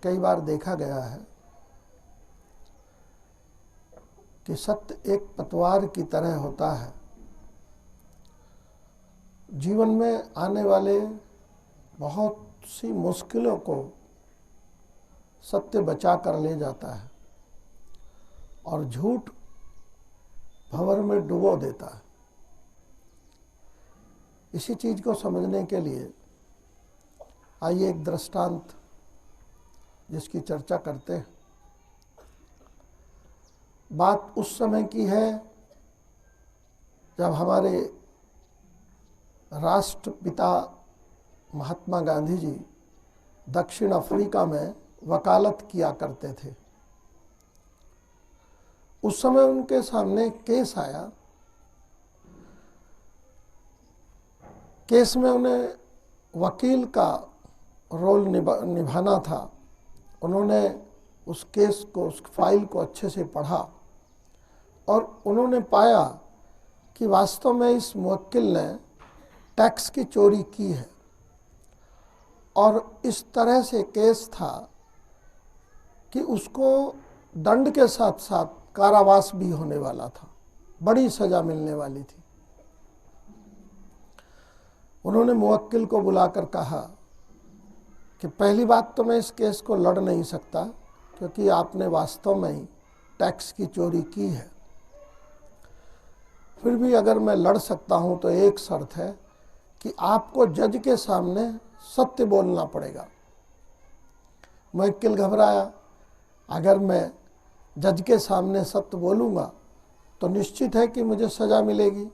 कई बार देखा गया है कि सत्य एक पतवार की तरह होता है। जीवन में आने वाले बहुत सी मुश्किलों को सत्य बचा कर ले जाता है और झूठ भंवर में डुबो देता है। इसी चीज को समझने के लिए आइए एक दृष्टांत जिसकी चर्चा करते हैं। बात उस समय की है जब हमारे राष्ट्रपिता महात्मा गांधी जी दक्षिण अफ्रीका में वकालत किया करते थे। उस समय उनके सामने केस आया। केस में उन्हें वकील का रोल निभाना था। उन्होंने उस केस को, उस फाइल को अच्छे से पढ़ा और उन्होंने पाया कि वास्तव में इस मुवक्किल ने टैक्स की चोरी की है और इस तरह से केस था कि उसको दंड के साथ साथ कारावास भी होने वाला था, बड़ी सजा मिलने वाली थी। उन्होंने मुवक्किल को बुलाकर कहा कि पहली बात तो मैं इस केस को लड़ नहीं सकता क्योंकि आपने वास्तव में ही टैक्स की चोरी की है। फिर भी अगर मैं लड़ सकता हूं तो एक शर्त है कि आपको जज के सामने सत्य बोलना पड़ेगा। मुवक्किल घबराया। अगर मैं जज के सामने सत्य बोलूंगा तो निश्चित है कि मुझे सजा मिलेगी।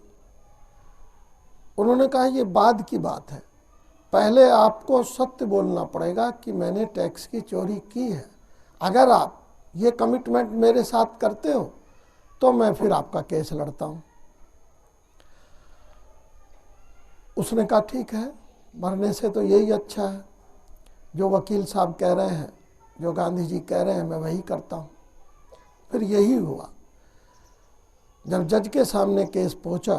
उन्होंने कहा ये बाद की बात है, पहले आपको सत्य बोलना पड़ेगा कि मैंने टैक्स की चोरी की है। अगर आप ये कमिटमेंट मेरे साथ करते हो तो मैं फिर आपका केस लड़ता हूं। उसने कहा ठीक है, मरने से तो यही अच्छा है। जो वकील साहब कह रहे हैं, जो गांधी जी कह रहे हैं, मैं वही करता हूं। फिर यही हुआ। जब जज के सामने केस पहुंचा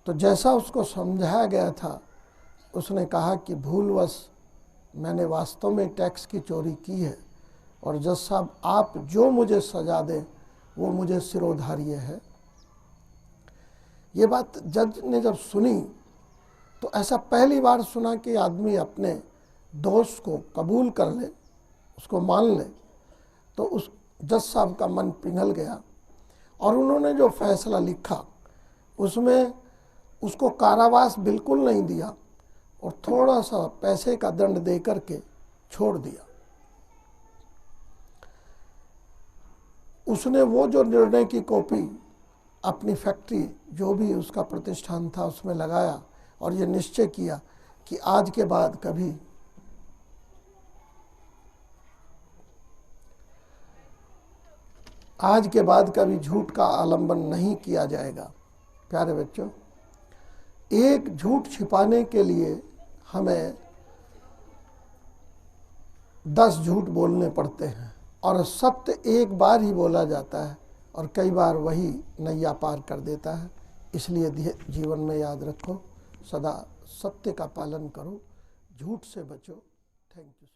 तो जैसा उसको समझाया गया था, उसने कहा कि भूलवश मैंने वास्तव में टैक्स की चोरी की है और जज साहब आप जो मुझे सजा दें वो मुझे सिरोधार्य है। ये बात जज ने जब सुनी तो ऐसा पहली बार सुना कि आदमी अपने दोष को कबूल कर ले, उसको मान ले। तो उस जज साहब का मन पिघल गया और उन्होंने जो फैसला लिखा उसमें उसको कारावास बिल्कुल नहीं दिया और थोड़ा सा पैसे का दंड दे करके छोड़ दिया। उसने वो जो निर्णय की कॉपी अपनी फैक्ट्री, जो भी उसका प्रतिष्ठान था, उसमें लगाया और ये निश्चय किया कि आज के बाद कभी झूठ का आलंबन नहीं किया जाएगा। प्यारे बच्चों, एक झूठ छिपाने के लिए हमें 10 झूठ बोलने पड़ते हैं और सत्य एक बार ही बोला जाता है और कई बार वही नैया पार कर देता है। इसलिए जीवन में याद रखो, सदा सत्य का पालन करो, झूठ से बचो। Thank you.